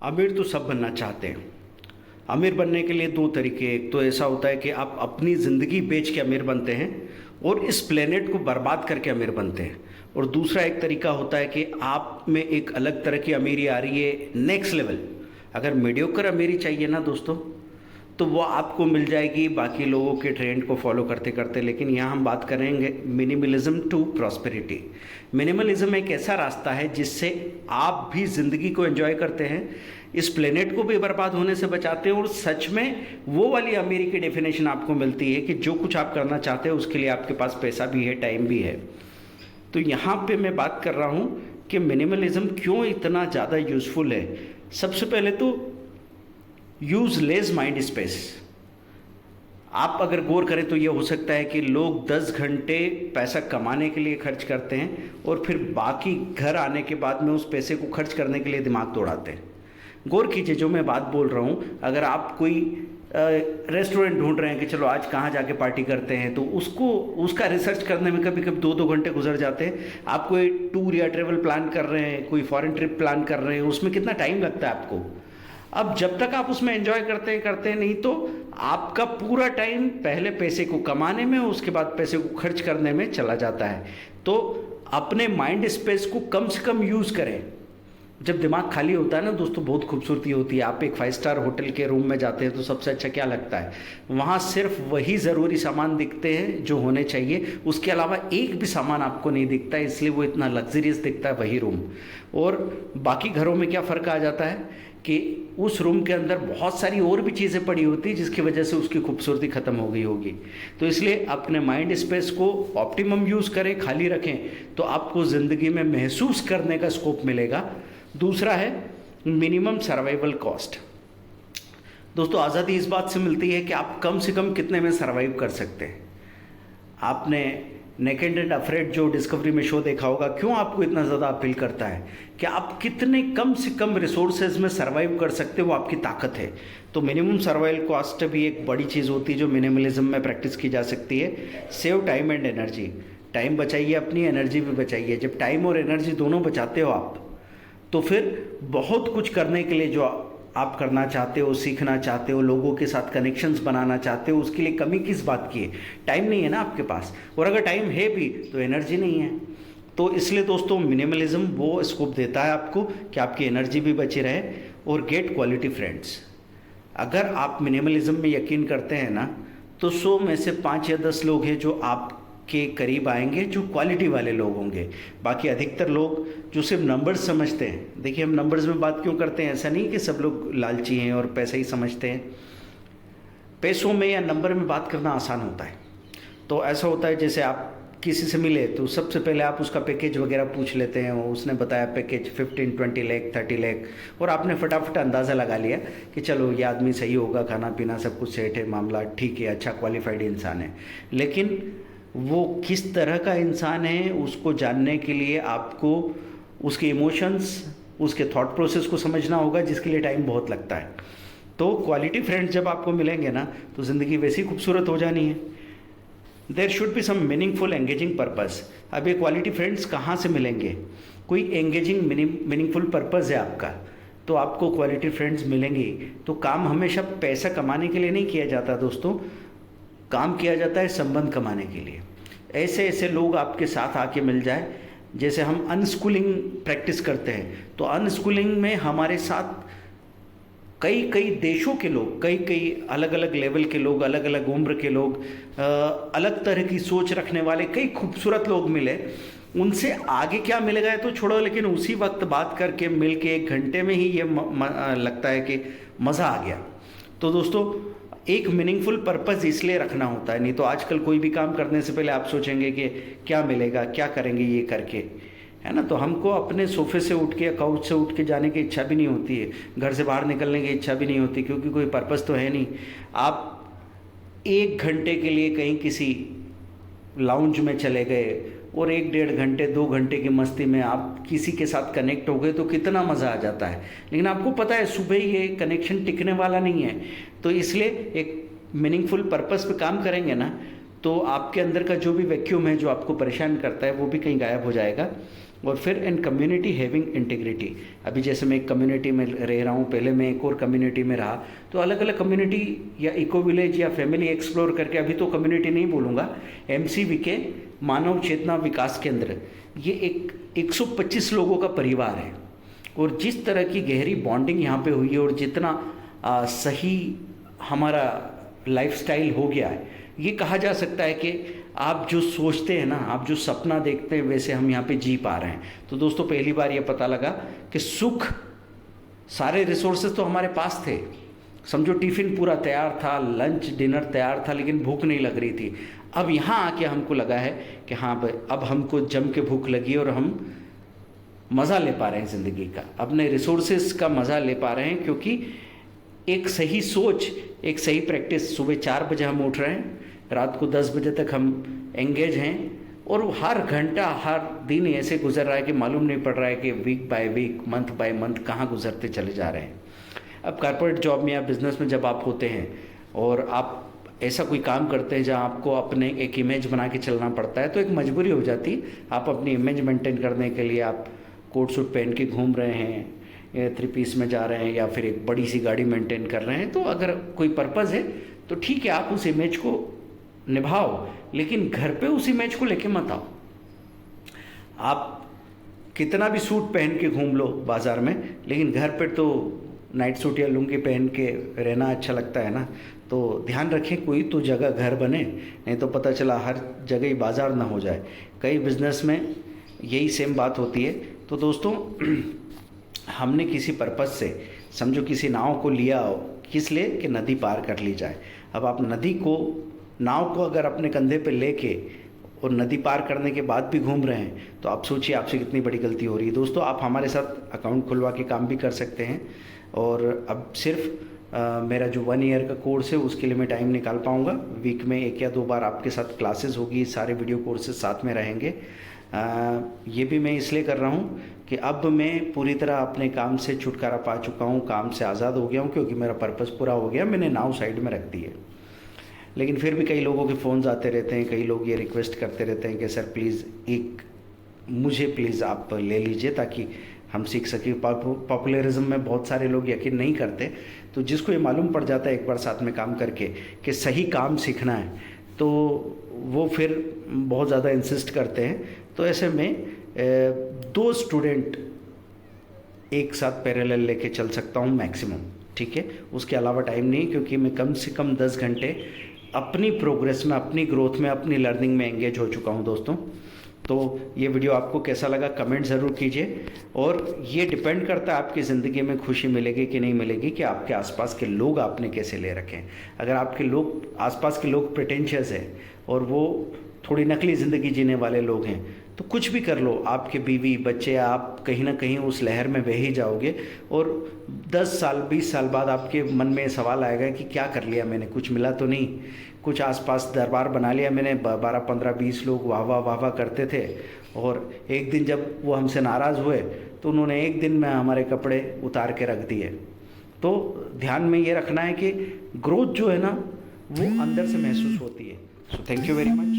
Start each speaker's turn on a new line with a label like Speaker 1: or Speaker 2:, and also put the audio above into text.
Speaker 1: अमीर तो सब बनना चाहते हैं। अमीर बनने के लिए दो तरीके, एक तो ऐसा होता है कि आप अपनी ज़िंदगी बेच के अमीर बनते हैं और इस प्लेनेट को बर्बाद करके अमीर बनते हैं। और दूसरा एक तरीका होता है कि आप में एक अलग तरह की अमीरी आ रही है, नेक्स्ट लेवल। अगर मीडियोकर अमीरी चाहिए ना दोस्तों, तो वो आपको मिल जाएगी बाकी लोगों के ट्रेंड को फॉलो करते करते। लेकिन यहाँ हम बात करेंगे मिनिमलिज्म टू प्रॉस्पेरिटी। मिनिमलिज्म एक ऐसा रास्ता है जिससे आप भी ज़िंदगी को एंजॉय करते हैं, इस प्लेनेट को भी बर्बाद होने से बचाते हैं, और सच में वो वाली अमीरी की डेफिनेशन आपको मिलती है कि जो कुछ आप करना चाहते हैं उसके लिए आपके पास पैसा भी है, टाइम भी है। तो यहाँ पे मैं बात कर रहा हूँ कि मिनिमलिज्म क्यों इतना ज़्यादा यूज़फुल है। सबसे पहले तो यूज़ लेस माइंड स्पेस। आप अगर गौर करें तो ये हो सकता है कि लोग 10 घंटे पैसा कमाने के लिए खर्च करते हैं और फिर बाकी घर आने के बाद में उस पैसे को खर्च करने के लिए दिमाग दौड़ाते हैं। गौर कीजिए जो मैं बात बोल रहा हूँ। अगर आप कोई रेस्टोरेंट ढूंढ रहे हैं कि चलो आज कहाँ जाके पार्टी करते हैं, तो उसका रिसर्च करने में कभी कभी 2-2 घंटे गुजर जाते हैं। आप कोई टूर या ट्रेवल प्लान कर रहे हैं, कोई फॉरेन ट्रिप प्लान कर रहे हैं, उसमें कितना टाइम लगता है आपको। अब जब तक आप उसमें एंजॉय करते हैं नहीं, तो आपका पूरा टाइम पहले पैसे को कमाने में, उसके बाद पैसे को खर्च करने में चला जाता है। तो अपने माइंड स्पेस को कम से कम यूज़ करें। जब दिमाग खाली होता है ना दोस्तों, बहुत खूबसूरती होती है। आप एक 5 स्टार होटल के रूम में जाते हैं तो सबसे अच्छा क्या लगता है, वहाँ सिर्फ वही ज़रूरी सामान दिखते हैं जो होने चाहिए, उसके अलावा एक भी सामान आपको नहीं दिखता है, इसलिए वो इतना लग्जरियस दिखता है वही रूम। और बाकी घरों में क्या फ़र्क आ जाता है कि उस रूम के अंदर बहुत सारी और भी चीज़ें पड़ी होती जिसकी वजह से उसकी खूबसूरती ख़त्म हो गई होगी। तो इसलिए अपने माइंड स्पेस को ऑप्टिमम यूज़ करें, खाली रखें, तो आपको ज़िंदगी में महसूस करने का स्कोप मिलेगा। दूसरा है मिनिमम सर्वाइवल कॉस्ट। दोस्तों आज़ादी इस बात से मिलती है कि आप कम से कम कितने में सर्वाइव कर सकते हैं। आपने नेकेड एंड अफ्रेड जो डिस्कवरी में शो देखा होगा, क्यों आपको इतना ज़्यादा अपील करता है कि आप कितने कम से कम रिसोर्सेज में सर्वाइव कर सकते हो, वो आपकी ताकत है। तो मिनिमम सर्वाइवल कॉस्ट भी एक बड़ी चीज़ होती है जो मिनिमलिज्म में प्रैक्टिस की जा सकती है। Save time and energy. Time बचाइए अपनी, एनर्जी भी बचाइए। जब टाइम और एनर्जी दोनों बचाते हो आप, तो फिर बहुत कुछ करने के लिए जो आप करना चाहते हो, सीखना चाहते हो, लोगों के साथ कनेक्शंस बनाना चाहते हो, उसके लिए कमी किस बात की है। टाइम नहीं है ना आपके पास, और अगर टाइम है भी तो एनर्जी नहीं है। तो इसलिए दोस्तों मिनिमलिज्म वो स्कोप देता है आपको कि आपकी एनर्जी भी बची रहे। और गेट क्वालिटी फ्रेंड्स। अगर आप मिनिमलिज्म में यकीन करते हैं ना, तो 100 में से 5 या 10 लोग हैं जो आप के करीब आएंगे, जो क्वालिटी वाले लोग होंगे। बाकी अधिकतर लोग जो सिर्फ नंबर्स समझते हैं, देखिए हम नंबर्स में बात क्यों करते हैं, ऐसा नहीं कि सब लोग लालची हैं और पैसा ही समझते हैं। पैसों में या नंबर में बात करना आसान होता है। तो ऐसा होता है जैसे आप किसी से मिले तो सबसे पहले आप उसका पैकेज वगैरह पूछ लेते हैं, उसने बताया पैकेज 15-20 लाख 30 लाख, और आपने फटाफट अंदाज़ा लगा लिया कि चलो ये आदमी सही होगा, खाना पीना सब कुछ सेट है, मामला ठीक है, अच्छा क्वालिफाइड इंसान है। लेकिन वो किस तरह का इंसान है उसको जानने के लिए आपको उसके इमोशंस, उसके थॉट प्रोसेस को समझना होगा, जिसके लिए टाइम बहुत लगता है। तो क्वालिटी फ्रेंड्स जब आपको मिलेंगे ना, तो ज़िंदगी वैसी खूबसूरत हो जानी है। There should be some meaningful engaging purpose. अब ये क्वालिटी फ्रेंड्स कहाँ से मिलेंगे, कोई एंगेजिंग मीनिंगफुल पर्पस है आपका, तो आपको क्वालिटी फ्रेंड्स मिलेंगे। तो काम हमेशा पैसा कमाने के लिए नहीं किया जाता दोस्तों, काम किया जाता है संबंध कमाने के लिए। ऐसे ऐसे लोग आपके साथ आके मिल जाए। जैसे हम अनस्कूलिंग प्रैक्टिस करते हैं, तो अनस्कूलिंग में हमारे साथ कई कई देशों के लोग, कई कई अलग अलग लेवल के लोग, अलग अलग उम्र के लोग, अलग तरह की सोच रखने वाले कई खूबसूरत लोग मिले। उनसे आगे क्या मिलेगा तो छोड़ो, लेकिन उसी वक्त बात करके मिल के 1 घंटे में ही ये लगता है कि मज़ा आ गया। तो दोस्तों एक मीनिंगफुल पर्पस इसलिए रखना होता है, नहीं तो आजकल कोई भी काम करने से पहले आप सोचेंगे कि क्या मिलेगा, क्या करेंगे ये करके, है ना। तो हमको अपने सोफे से उठ के, काउच से उठ के जाने की इच्छा भी नहीं होती है, घर से बाहर निकलने की इच्छा भी नहीं होती, क्योंकि कोई पर्पस तो है नहीं। आप 1 घंटे के लिए कहीं किसी लाउंज में चले गए और 1-1.5 घंटे 2 घंटे की मस्ती में आप किसी के साथ कनेक्ट हो गए तो कितना मज़ा आ जाता है। लेकिन आपको पता है सुबह ये कनेक्शन टिकने वाला नहीं है। तो इसलिए एक मीनिंगफुल पर्पस पे काम करेंगे ना, तो आपके अंदर का जो भी वैक्यूम है जो आपको परेशान करता है वो भी कहीं गायब हो जाएगा। और फिर एंड कम्युनिटी हैविंग इंटीग्रिटी। अभी जैसे मैं एक कम्युनिटी में रह रहा हूँ, पहले मैं एक और कम्युनिटी में रहा, तो अलग अलग कम्युनिटी या इको विलेज या फैमिली एक्सप्लोर करके, अभी तो कम्युनिटी नहीं बोलूँगा, MCVK मानव चेतना विकास केंद्र, ये एक 125 लोगों का परिवार है। और जिस तरह की गहरी बॉन्डिंग यहाँ पे हुई है और जितना सही हमारा लाइफस्टाइल हो गया है, ये कहा जा सकता है कि आप जो सोचते हैं ना, आप जो सपना देखते हैं, वैसे हम यहाँ पे जी पा रहे हैं। तो दोस्तों पहली बार ये पता लगा कि सुख, सारे रिसोर्सेज तो हमारे पास थे, समझो टिफ़िन पूरा तैयार था, लंच डिनर तैयार था, लेकिन भूख नहीं लग रही थी। अब यहाँ आके हमको लगा है कि हाँ भाई, अब हमको जम के भूख लगी और हम मज़ा ले पा रहे हैं ज़िंदगी का, अपने रिसोर्सेज का मज़ा ले पा रहे हैं, क्योंकि एक सही सोच, एक सही प्रैक्टिस। सुबह 4 बजे हम उठ रहे हैं, रात को 10 बजे तक हम एंगेज हैं, और हर घंटा हर दिन ऐसे गुजर रहा है कि मालूम नहीं पड़ रहा है कि week by week, month by month कहाँ गुजरते चले जा रहे हैं। अब कॉर्पोरेट जॉब में या बिजनेस में जब आप होते हैं और आप ऐसा कोई काम करते हैं जहाँ आपको अपने एक इमेज बना के चलना पड़ता है, तो एक मजबूरी हो जाती है। आप अपनी इमेज मेंटेन करने के लिए आप कोट सूट पहन के घूम रहे हैं, या 3 पीस में जा रहे हैं, या फिर एक बड़ी सी गाड़ी मेंटेन कर रहे हैं, तो अगर कोई पर्पज़ है तो ठीक है, आप उस इमेज को निभाओ, लेकिन घर पे उस इमेज को लेके मत आओ। आप कितना भी सूट पहन के घूम लो बाज़ार में, लेकिन घर पे तो नाइट सूट या लुंगी पहन के रहना अच्छा लगता है ना। तो ध्यान रखें, कोई तो जगह घर बने, नहीं तो पता चला हर जगह ही बाज़ार ना हो जाए। कई बिज़नेस में यही सेम बात होती है। तो दोस्तों हमने किसी पर्पज़ से, समझो किसी नाव को लिया हो, किस लिए कि नदी पार कर ली जाए। अब आप नाव को अगर अपने कंधे पे लेके और नदी पार करने के बाद भी घूम रहे हैं, तो आप सोचिए आपसे कितनी बड़ी गलती हो रही है। दोस्तों आप हमारे साथ अकाउंट खुलवा के काम भी कर सकते हैं, और अब सिर्फ मेरा जो 1 ईयर का कोर्स है उसके लिए मैं टाइम निकाल पाऊँगा। वीक में 1 या 2 बार आपके साथ क्लासेस होगी, सारे वीडियो कोर्सेज साथ में रहेंगे। ये भी मैं इसलिए कर रहा हूँ कि अब मैं पूरी तरह अपने काम से छुटकारा पा चुका हूँ, काम से आज़ाद हो गया हूँ, क्योंकि मेरा पर्पज़ पूरा हो गया, मैंने नाव साइड में रख दी है। लेकिन फिर भी कई लोगों के फ़ोन्स आते रहते हैं, कई लोग ये रिक्वेस्ट करते रहते हैं कि सर प्लीज़ मुझे प्लीज़ आप ले लीजिए ताकि हम सीख सकें। पॉपुलरिज्म में बहुत सारे लोग यकीन नहीं करते, तो जिसको ये मालूम पड़ जाता है एक बार साथ में काम करके कि सही काम सीखना है, तो वो फिर बहुत ज़्यादा इंसिस्ट करते हैं। तो ऐसे में 2 स्टूडेंट एक साथ पैरेलल लेके चल सकता हूँ मैक्सिमम, ठीक है। उसके अलावा टाइम नहीं, क्योंकि मैं कम से कम 10 घंटे अपनी प्रोग्रेस में, अपनी ग्रोथ में, अपनी लर्निंग में एंगेज हो चुका हूँ दोस्तों। तो ये वीडियो आपको कैसा लगा कमेंट ज़रूर कीजिए, और ये डिपेंड करता है आपकी ज़िंदगी में खुशी मिलेगी कि नहीं मिलेगी, कि आपके आसपास के लोग आपने कैसे ले रखें। अगर आपके आसपास के लोग प्रिटेंशियस हैं और वो थोड़ी नकली ज़िंदगी जीने वाले लोग हैं, तो कुछ भी कर लो, आपके बीवी बच्चे, आप कहीं ना कहीं उस लहर में बह ही जाओगे, और 10 साल 20 साल बाद आपके मन में सवाल आएगा कि क्या कर लिया मैंने, कुछ मिला तो नहीं। कुछ आसपास दरबार बना लिया मैंने, 12 15 20 लोग वाह वाह वाह वाह करते थे, और एक दिन जब वो हमसे नाराज़ हुए तो उन्होंने एक दिन में हमारे कपड़े उतार के रख दिए। तो ध्यान में ये रखना है कि ग्रोथ जो है ना, वो अंदर से महसूस होती है। So thank you very much.